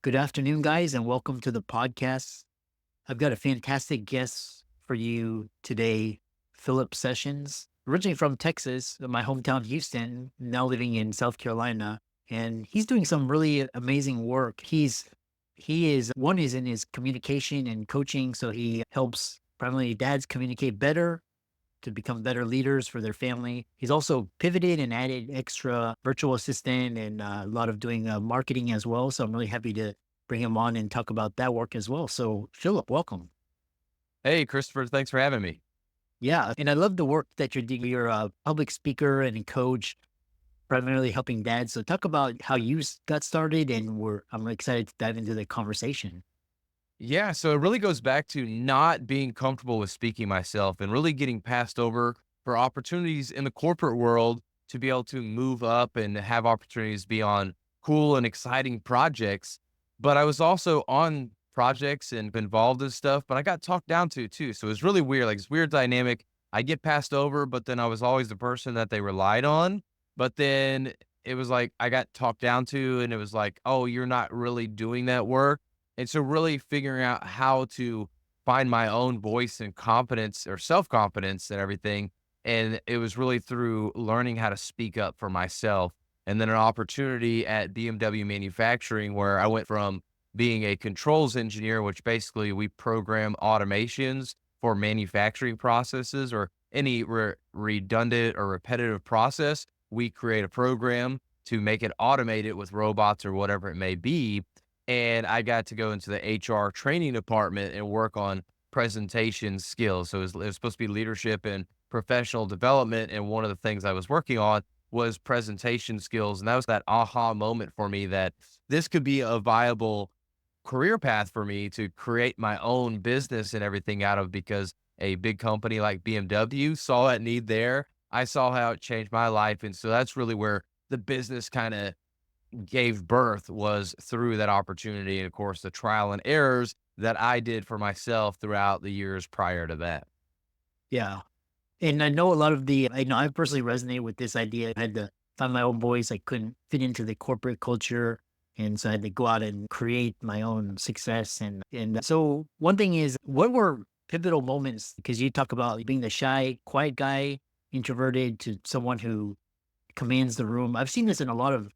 Good afternoon, guys, and welcome to the podcast. I've got a fantastic guest for you today, Philip Sessions, originally from Texas, my hometown, Houston, now living in South Carolina, and he's doing some really amazing work. He is one is in his communication and coaching, so he helps primarily dads communicate better to become better leaders for their family. He's also pivoted and added extra virtual assistant and a lot of doing marketing as well. So I'm really happy to bring him on and talk about that work as well. So Philip, welcome. Hey, Christopher, thanks for having me. Yeah, and I love the work that you're doing. You're a public speaker and a coach, primarily helping dads. So talk about how you got started, and I'm excited to dive into the conversation. Yeah, so it really goes back to not being comfortable with speaking myself and really getting passed over for opportunities in the corporate world to be able to move up and have opportunities be on cool and exciting projects. But I was also on projects and involved in stuff, but I got talked down to too. So it was really weird, like this weird dynamic. I get passed over, but then I was always the person that they relied on. But then it was like I got talked down to, and it was like, oh, you're not really doing that work. And so really figuring out how to find my own voice and confidence or self-confidence and everything. And it was really through learning how to speak up for myself. And then an opportunity at BMW Manufacturing where I went from being a controls engineer, which basically we program automations for manufacturing processes or any redundant or repetitive process. We create a program to make it automated with robots or whatever it may be, and I got to go into the HR training department and work on presentation skills. So it was supposed to be leadership and professional development. And one of the things I was working on was presentation skills. And that was that aha moment for me that this could be a viable career path for me to create my own business and everything out of because a big company like BMW saw that need there. I saw how it changed my life. And so that's really where the business kind of gave birth was through that opportunity and, of course, the trial and errors that I did for myself throughout the years prior to that. Yeah. And I know a lot of I know I personally resonate with this idea. I had to find my own voice. I couldn't fit into the corporate culture. And so I had to go out and create my own success. And so one thing is, what were pivotal moments? Because you talk about being the shy, quiet guy, introverted to someone who commands the room. I've seen this in a lot of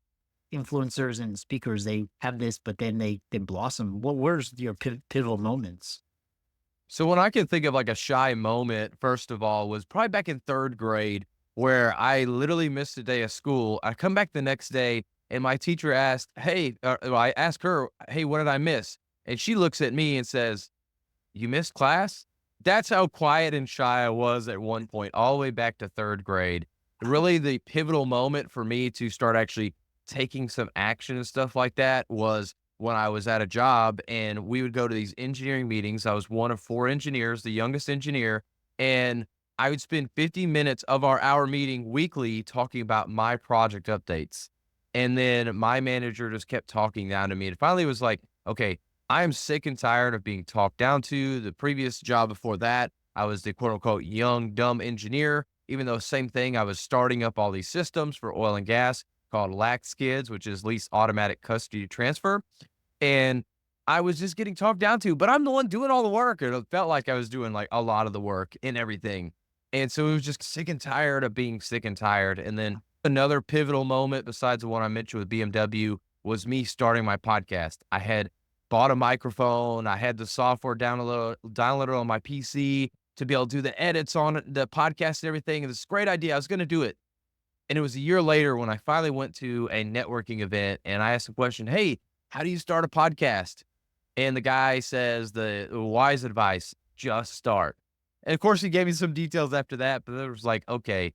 influencers and speakers. They have this, but then they blossom. What were your pivotal moments? So when I can think of like a shy moment, first of all, was probably back in third grade where I literally missed a day of school. I come back the next day and my teacher asked, hey, well, I asked her, hey, what did I miss? And she looks at me and says, you missed class? That's how quiet and shy I was at one point, all the way back to third grade. Really, the pivotal moment for me to start actually taking some action and stuff like that was when I was at a job and we would go to these engineering meetings. I was one of four engineers, the youngest engineer, and I would spend 50 minutes of our hour meeting weekly talking about my project updates. And then my manager just kept talking down to me. And finally it was like, okay, I am sick and tired of being talked down to. The previous job before that, I was the quote unquote young, dumb engineer, even though same thing, I was starting up all these systems for oil and gas called LAC skids, which is least automatic custody transfer. And I was just getting talked down to, but I'm the one doing all the work. And it felt like I was doing like a lot of the work and everything. And so it was just sick and tired of being sick and tired. And then another pivotal moment besides the one I mentioned with BMW was me starting my podcast. I had bought a microphone. I had the software downloaded on my PC to be able to do the edits on the podcast and everything. And it's a great idea. I was going to do it. And it was a year later when I finally went to a networking event and I asked the question, hey, how do you start a podcast? And the guy says the wise advice, just start. And of course, he gave me some details after that, but it was like, okay,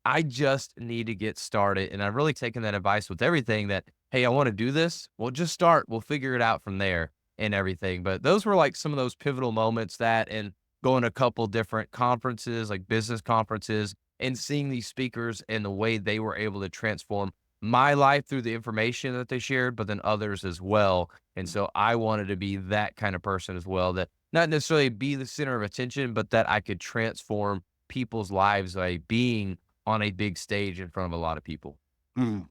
I just need to get started. And I've really taken that advice with everything that, hey, I want to do this. Well, just start. We'll figure it out from there and everything. But those were like some of those pivotal moments that, and going to a couple different conferences, like business conferences, and seeing these speakers and the way they were able to transform my life through the information that they shared, but then others as well. And so I wanted to be that kind of person as well, that not necessarily be the center of attention, but that I could transform people's lives by being on a big stage in front of a lot of people. Mm.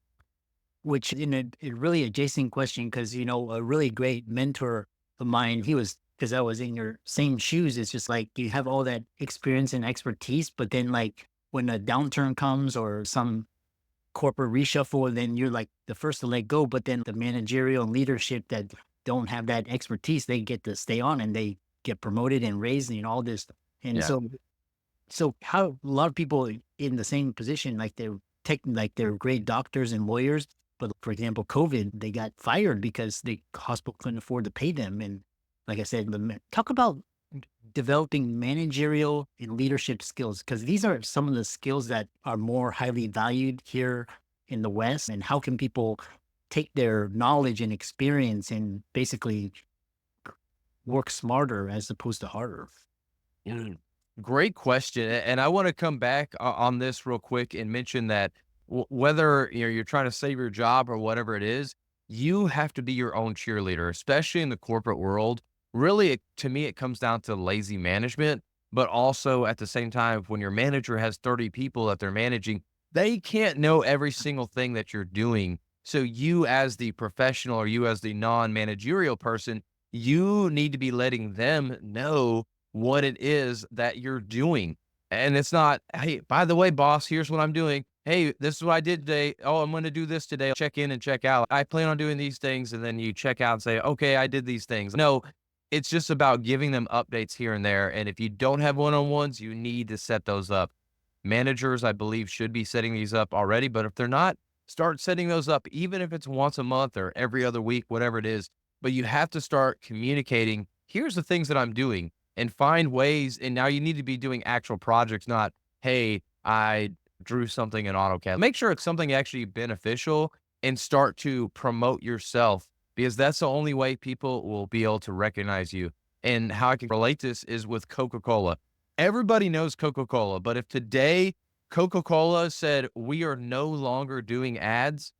which in a really adjacent question, because a really great mentor of mine, he was because I was in your same shoes. It's just like you have all that experience and expertise, but then like when a downturn comes or some corporate reshuffle, and then you're like the first to let go. But then the managerial and leadership that don't have that expertise, they get to stay on and they get promoted and raised and all this. And Yeah. so how a lot of people in the same position, like they're great doctors and lawyers, but for example, COVID, they got fired because the hospital couldn't afford to pay them. And like I said, talk about developing managerial and leadership skills, because these are some of the skills that are more highly valued here in the West. And how can people take their knowledge and experience and basically work smarter as opposed to harder? Mm. Great question. And I want to come back on this real quick and mention that whether you're trying to save your job or whatever it is, you have to be your own cheerleader, especially in the corporate world. Really, to me, it comes down to lazy management, but also at the same time, when your manager has 30 people that they're managing, they can't know every single thing that you're doing. So you as the professional or you as the non-managerial person, you need to be letting them know what it is that you're doing. And it's not, hey, by the way, boss, here's what I'm doing. Hey, this is what I did today. Oh, I'm going to do this today. Check in and check out. I plan on doing these things. And then you check out and say, okay, I did these things. No, it's just about giving them updates here and there. And if you don't have one-on-ones, you need to set those up. Managers, I believe, should be setting these up already. But if they're not, start setting those up, even if it's once a month or every other week, whatever it is. But you have to start communicating. Here's the things that I'm doing and find ways. And now you need to be doing actual projects, not, hey, I drew something in AutoCAD. Make sure it's something actually beneficial and start to promote yourself, because that's the only way people will be able to recognize you. And how I can relate this is with Coca-Cola. Everybody knows Coca-Cola, but if today Coca-Cola said, we are no longer doing ads,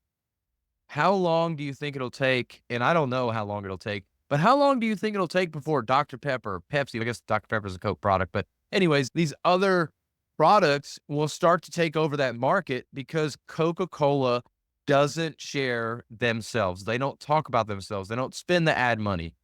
how long do you think it'll take? And I don't know how long it'll take, but how long do you think it'll take before Dr. Pepper, Pepsi, I guess Dr. Pepper is a Coke product, but anyways, these other products will start to take over that market because Coca-Cola doesn't share themselves. They don't talk about themselves. They don't spend the ad money.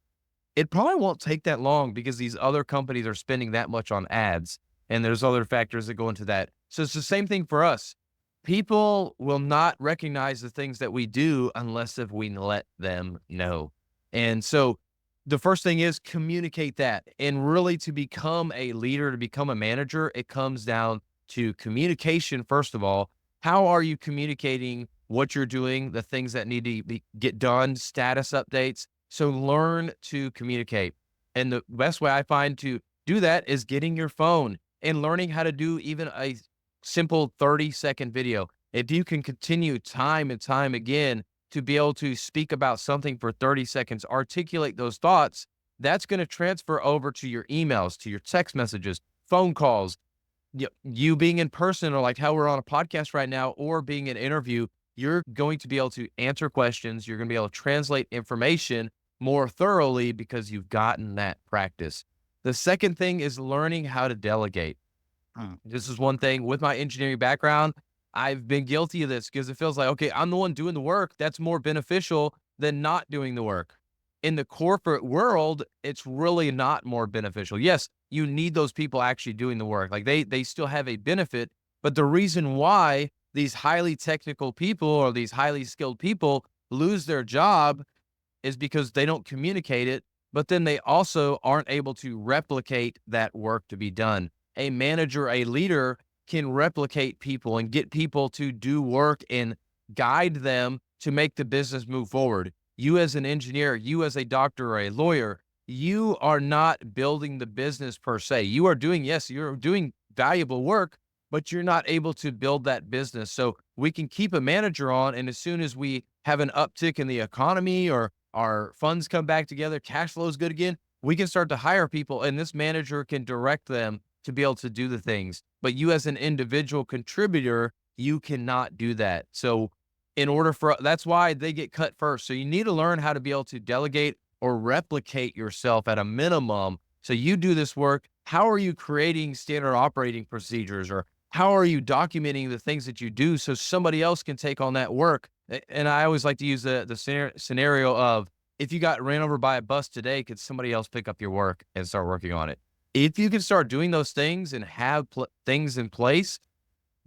It probably won't take that long because these other companies are spending that much on ads, and there's other factors that go into that. So it's the same thing for us. People will not recognize the things that we do unless if we let them know. And so the first thing is communicate that. And really, to become a leader, to become a manager, it comes down to communication. First of all, how are you communicating what you're doing, the things that need to get done, status updates? So learn to communicate. And the best way I find to do that is getting your phone and learning how to do even a simple 30-second video. If you can continue time and time again to be able to speak about something for 30 seconds, articulate those thoughts, that's going to transfer over to your emails, to your text messages, phone calls, you being in person, or like how we're on a podcast right now, or being an interview. You're going to be able to answer questions. You're going to be able to translate information more thoroughly because you've gotten that practice. The second thing is learning how to delegate. This is one thing with my engineering background. I've been guilty of this because it feels like, okay, I'm the one doing the work. That's more beneficial than not doing the work. In the corporate world, it's really not more beneficial. Yes, you need those people actually doing the work. Like they still have a benefit, but the reason why these highly technical people or these highly skilled people lose their job is because they don't communicate it, but then they also aren't able to replicate that work to be done. A manager, a leader can replicate people and get people to do work and guide them to make the business move forward. You as an engineer, you as a doctor or a lawyer, you are not building the business per se. You are doing, yes, you're doing valuable work, but you're not able to build that business. So we can keep a manager on, and as soon as we have an uptick in the economy or our funds come back together, cash flow is good again, we can start to hire people, and this manager can direct them to be able to do the things. But you as an individual contributor, you cannot do that. So in order for, that's why they get cut first. So you need to learn how to be able to delegate or replicate yourself at a minimum. So you do this work. How are you creating standard operating procedures, or how are you documenting the things that you do so somebody else can take on that work And I always like to use the scenario of, if you got ran over by a bus today, could somebody else pick up your work and start working on it? If you can start doing those things and have things in place,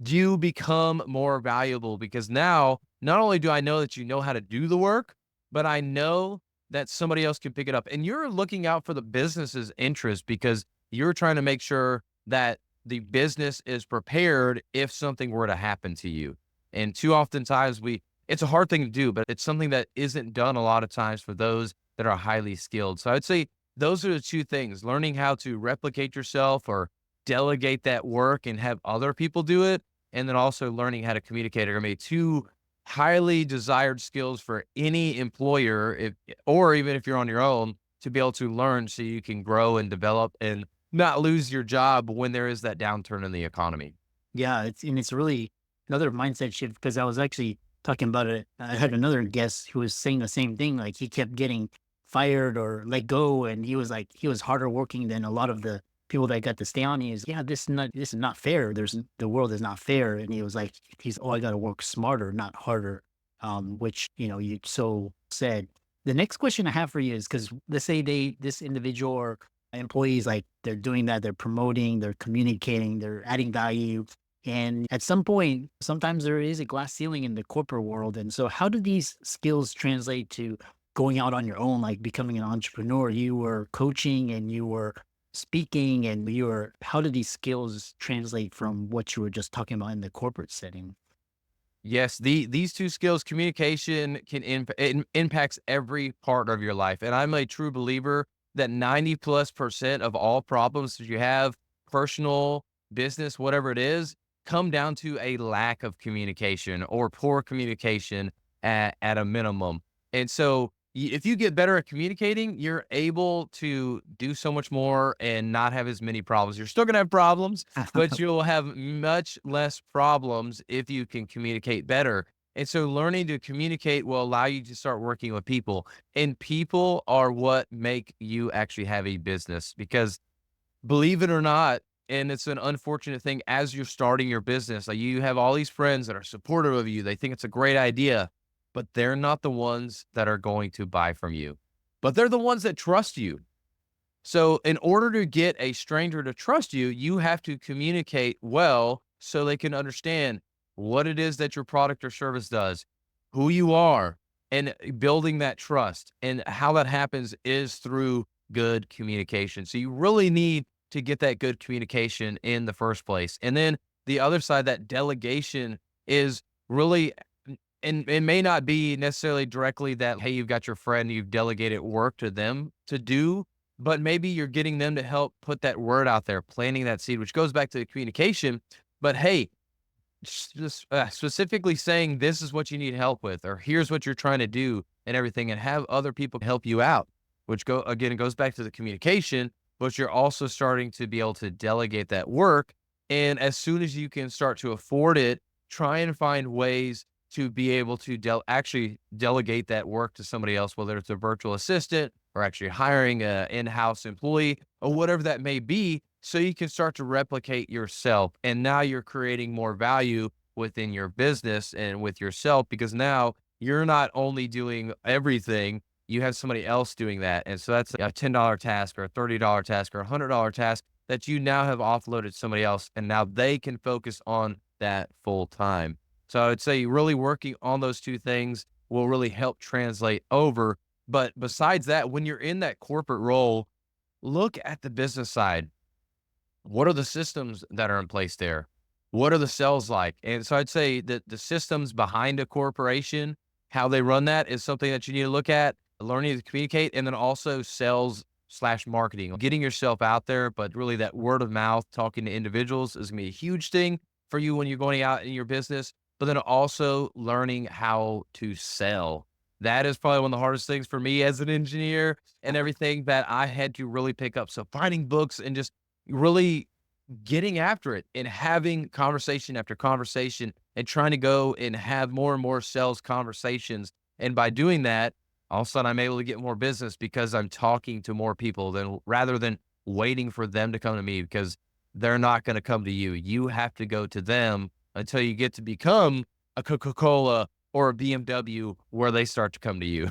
you become more valuable, because now not only do I know that you know how to do the work, but I know that somebody else can pick it up. And you're looking out for the business's interest, because you're trying to make sure that the business is prepared if something were to happen to you. And too oftentimes it's a hard thing to do, but it's something that isn't done a lot of times for those that are highly skilled. So I'd say those are the two things: learning how to replicate yourself or delegate that work and have other people do it. And then also learning how to communicate are going to be two highly desired skills for any employer, or even if you're on your own, to be able to learn so you can grow and develop and not lose your job when there is that downturn in the economy. Yeah, it's really another mindset shift because I was actually talking about it. I had another guest who was saying the same thing. Like he kept getting fired or let go, and he was like he was harder working than a lot of the people that got to stay on. He is, yeah, this is not fair. The world is not fair, and he was like he's oh, I got to work smarter, not harder. Which you so said. The next question I have for you is because let's say this individual or employees like they're doing that, they're promoting, they're communicating, they're adding value, and at some point, sometimes there is a glass ceiling in the corporate world. And so, how do these skills translate to going out on your own, like becoming an entrepreneur? You were coaching and you were speaking, and how do these skills translate from what you were just talking about in the corporate setting? Yes, these two skills, communication can impacts every part of your life. And I'm a true believer that 90+% of all problems that you have, personal, business, whatever it is, come down to a lack of communication or poor communication at a minimum. And so if you get better at communicating, you're able to do so much more and not have as many problems. You're still going to have problems, but you'll have much less problems if you can communicate better. And so learning to communicate will allow you to start working with people, and people are what make you actually have a business. Because believe it or not, and it's an unfortunate thing, as you're starting your business, like, you have all these friends that are supportive of you. They think it's a great idea, but they're not the ones that are going to buy from you, but they're the ones that trust you. So in order to get a stranger to trust you, you have to communicate well so they can understand what it is that your product or service does, who you are, and building that trust. And how that happens is through good communication. So you really need to get that good communication in the first place. And then the other side, that delegation, is really, and it may not be necessarily directly that, hey, you've got your friend, you've delegated work to them to do, but maybe you're getting them to help put that word out there, planting that seed, which goes back to the communication. But hey, just specifically saying this is what you need help with, or here's what you're trying to do and everything, and have other people help you out, which it goes back to the communication, but you're also starting to be able to delegate that work. And as soon as you can start to afford it, try and find ways to be able to actually delegate that work to somebody else, whether it's a virtual assistant or actually hiring an in-house employee or whatever that may be, so you can start to replicate yourself. And now you're creating more value within your business and with yourself, because now you're not only doing everything, you have somebody else doing that. And so that's a $10 task or a $30 task or a $100 task that you now have offloaded to somebody else, and now they can focus on that full time. So I would say really working on those two things will really help translate over. But besides that, when you're in that corporate role, look at the business side. What are the systems that are in place there? What are the sales like? And so I'd say that the systems behind a corporation, how they run that, is something that you need to look at, learning to communicate, and then also sales/marketing, getting yourself out there. But really, that word of mouth, talking to individuals, is going to be a huge thing for you when you're going out in your business. But then also learning how to sell. That is probably one of the hardest things for me as an engineer and everything that I had to really pick up. So finding books and just really getting after it and having conversation after conversation and trying to go and have more and more sales conversations. And by doing that, all of a sudden I'm able to get more business because I'm talking to more people than rather than waiting for them to come to me, because they're not going to come to you. You have to go to them until you get to become a Coca-Cola or a BMW where they start to come to you.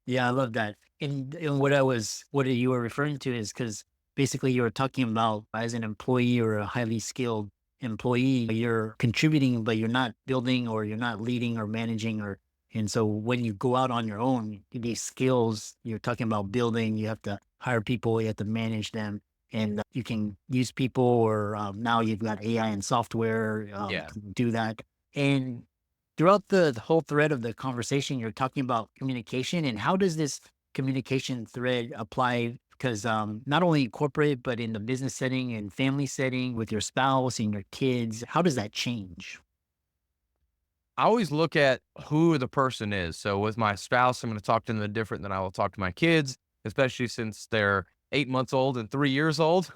Yeah, I love that. And what you were referring to is because basically you were talking about as an employee or a highly skilled employee, you're contributing, but you're not building or you're not leading or managing and so when you go out on your own, these skills you're talking about building, you have to hire people, you have to manage them, and you can use people or now you've got AI and software Yeah. to do that. And throughout the whole thread of the conversation, you're talking about communication and how does this communication thread apply? Because not only in corporate, but in the business setting and family setting with your spouse and your kids, how does that change? I always look at who the person is. So with my spouse, I'm going to talk to them different than I will talk to my kids, especially since they're 8 months old and 3 years old.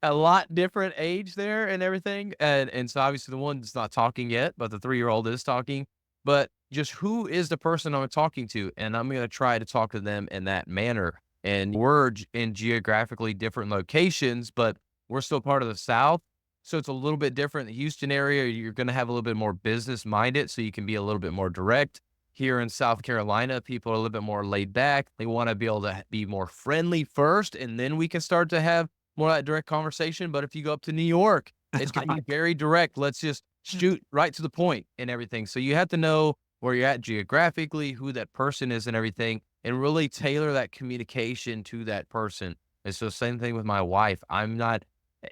A lot different age there and everything. And so obviously the one's not talking yet, but the 3-year-old is talking. But just who is the person I'm talking to? And I'm going to try to talk to them in that manner. And we're in geographically different locations, but we're still part of the South. So it's a little bit different. The Houston area, you're going to have a little bit more business minded, so you can be a little bit more direct. Here in South Carolina, people are a little bit more laid back. They want to be able to be more friendly first, and then we can start to have more of that direct conversation. But if you go up to New York, it's going to be very direct. Let's just shoot right to the point and everything. So you have to know where you're at geographically, who that person is, and everything, and really tailor that communication to that person. And so, same thing with my wife. I'm not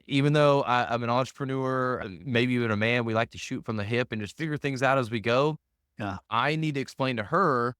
even though I'm an entrepreneur, maybe even a man, we like to shoot from the hip and just figure things out as we go. Yeah. I need to explain to her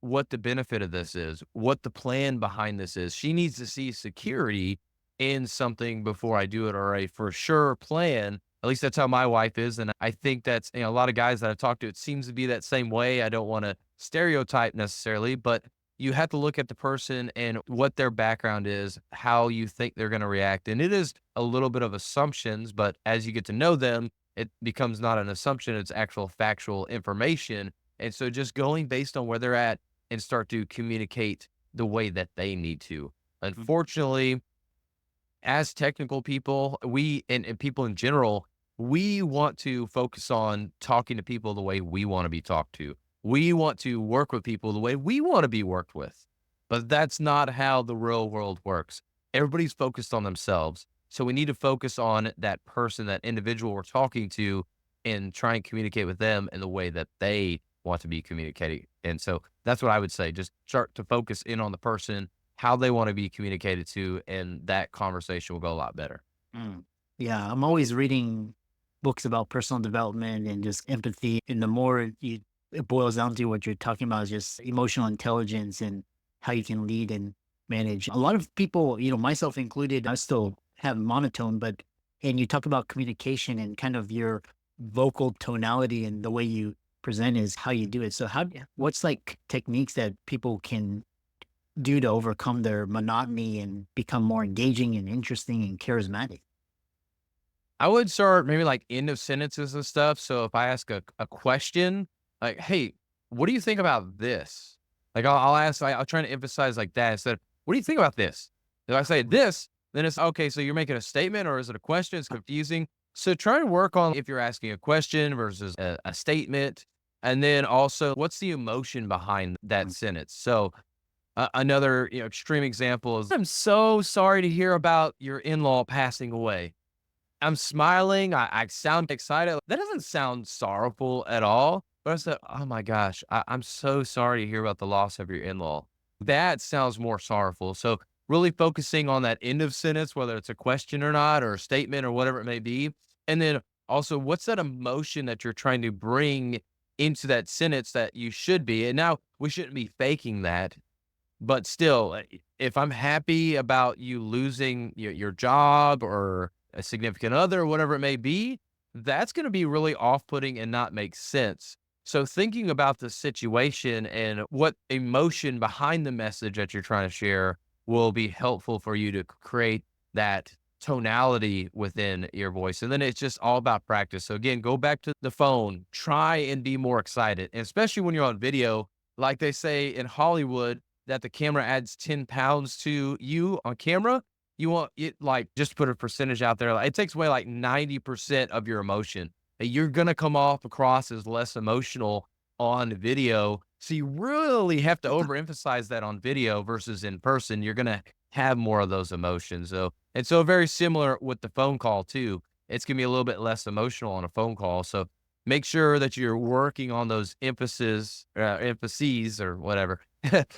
what the benefit of this is, what the plan behind this is. She needs to see security in something before I do it, or a for sure plan. At least that's how my wife is. And I think that's, a lot of guys that I've talked to, it seems to be that same way. I don't want to stereotype necessarily, but you have to look at the person and what their background is, how you think they're going to react. And it is a little bit of assumptions, but as you get to know them, it becomes not an assumption, it's actual factual information. And so just going based on where they're at and start to communicate the way that they need to. Mhm. Unfortunately, as technical people, and people in general, we want to focus on talking to people the way we want to be talked to. We want to work with people the way we want to be worked with. But that's not how the real world works. Everybody's focused on themselves. So we need to focus on that person, that individual we're talking to, and try and communicate with them in the way that they want to be communicating. And so that's what I would say. Just start to focus in on the person, how they want to be communicated to, and that conversation will go a lot better. Mm. Yeah, I'm always reading books about personal development and just empathy. And the more it boils down to what you're talking about is just emotional intelligence and how you can lead and manage. A lot of people, myself included, I still have monotone, and you talk about communication and kind of your vocal tonality and the way you present is how you do it. So what's like techniques that people can do to overcome their monotony and become more engaging and interesting and charismatic? I would start maybe like end of sentences and stuff. So if I ask a question, like, hey, what do you think about this? Like I'll ask, I'll try to emphasize like that instead of, what do you think about this? If I say this, then it's okay. So you're making a statement or is it a question? It's confusing. So try to work on if you're asking a question versus a statement. And then also, what's the emotion behind that sentence? So another extreme example is, I'm so sorry to hear about your in-law passing away. I'm smiling. I sound excited. That doesn't sound sorrowful at all. But I said, oh my gosh, I'm so sorry to hear about the loss of your in-law. That sounds more sorrowful. So really focusing on that end of sentence, whether it's a question or not, or a statement or whatever it may be. And then also, what's that emotion that you're trying to bring into that sentence that you should be? And now we shouldn't be faking that, but still, if I'm happy about you losing your job or a significant other, whatever it may be, that's going to be really off-putting and not make sense. So thinking about the situation and what emotion behind the message that you're trying to share will be helpful for you to create that tonality within your voice. And then it's just all about practice. So again, go back to the phone, try and be more excited, and especially when you're on video, like they say in Hollywood, that the camera adds 10 pounds to you on camera. You want it, like, just put a percentage out there. Like, it takes away like 90% of your emotion. you're going to come off across as less emotional on video. So you really have to overemphasize that on video versus in person. You're going to have more of those emotions. So very similar with the phone call too. It's going to be a little bit less emotional on a phone call. So make sure that you're working on those emphases or whatever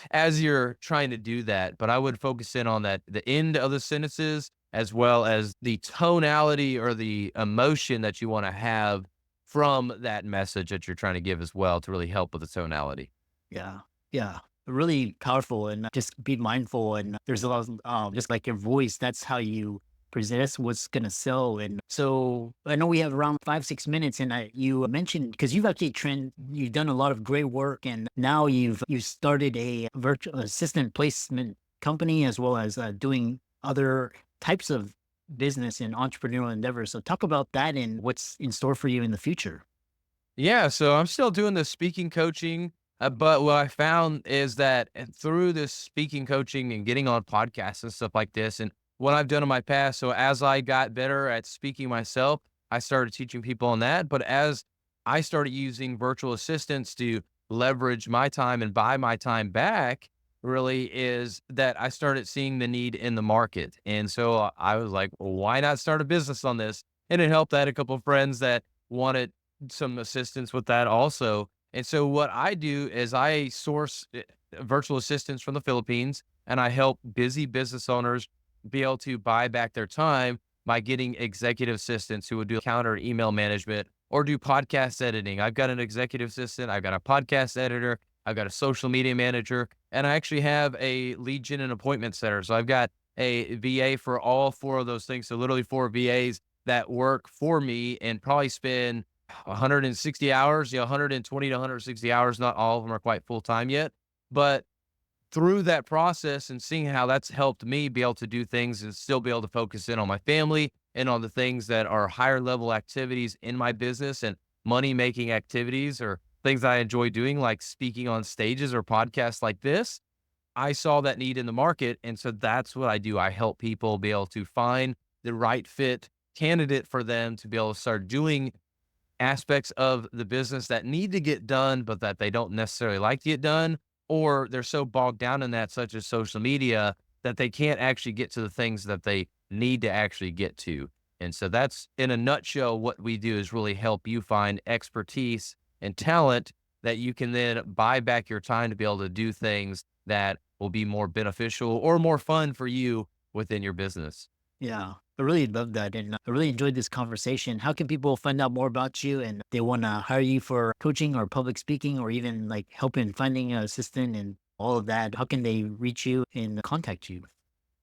as you're trying to do that. But I would focus in on that, the end of the sentences, as well as the tonality or the emotion that you want to have from that message that you're trying to give as well to really help with the tonality. Yeah. Yeah. Really powerful and just be mindful. And there's a lot of, just like your voice, that's how you present, that's what's going to sell. And so I know we have around 5, 6 minutes and you mentioned, cause you've actually you've done a lot of great work and now you've started a virtual assistant placement company as well as doing other types of business and entrepreneurial endeavors. So talk about that and what's in store for you in the future. Yeah, so I'm still doing the speaking coaching, but what I found is that through this speaking coaching and getting on podcasts and stuff like this, and what I've done in my past, so as I got better at speaking myself, I started teaching people on that. But as I started using virtual assistants to leverage my time and buy my time back, really is that I started seeing the need in the market. And so I was like, well, why not start a business on this? And it helped. I had a couple of friends that wanted some assistance with that also. And so what I do is I source virtual assistants from the Philippines and I help busy business owners be able to buy back their time by getting executive assistants who would do calendar email management or do podcast editing. I've got an executive assistant, I've got a podcast editor, I've got a social media manager, and I actually have a lead gen and appointment setter. So I've got a VA for all four of those things. So literally four VAs that work for me and probably spend 160 hours, 120 to 160 hours. Not all of them are quite full time yet, but through that process and seeing how that's helped me be able to do things and still be able to focus in on my family and on the things that are higher level activities in my business and money making activities or things I enjoy doing, like speaking on stages or podcasts like this. I saw that need in the market. And so that's what I do. I help people be able to find the right fit candidate for them to be able to start doing aspects of the business that need to get done, but that they don't necessarily like to get done, or they're so bogged down in that, such as social media, that they can't actually get to the things that they need to actually get to. And so that's in a nutshell what we do is really help you find expertise and talent that you can then buy back your time to be able to do things that will be more beneficial or more fun for you within your business. Yeah, I really love that. And I really enjoyed this conversation. How can people find out more about you and they want to hire you for coaching or public speaking or even like helping finding an assistant and all of that? How can they reach you and contact you?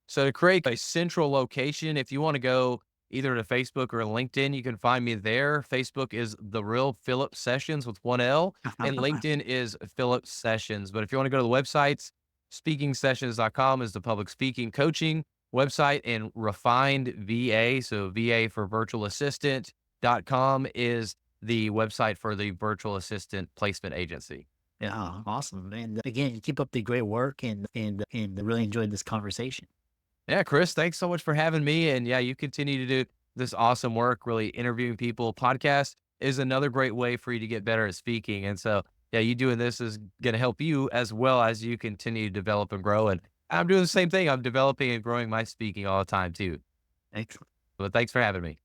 So to create a central location, if you want to go either to Facebook or LinkedIn, you can find me there. Facebook is The Real Philip Sessions with one L, and LinkedIn is Philip Sessions. But if you want to go to the websites, speakingsessions.com is the public speaking coaching website, and Refined VA, so VA for virtual assistant.com is the website for the virtual assistant placement agency. Yeah, awesome. And again, keep up the great work and really enjoyed this conversation. Yeah, Chris, thanks so much for having me. And yeah, you continue to do this awesome work, really interviewing people. Podcast is another great way for you to get better at speaking. And so, yeah, you doing this is going to help you as well as you continue to develop and grow. And I'm doing the same thing. I'm developing and growing my speaking all the time too. Excellent. But thanks for having me.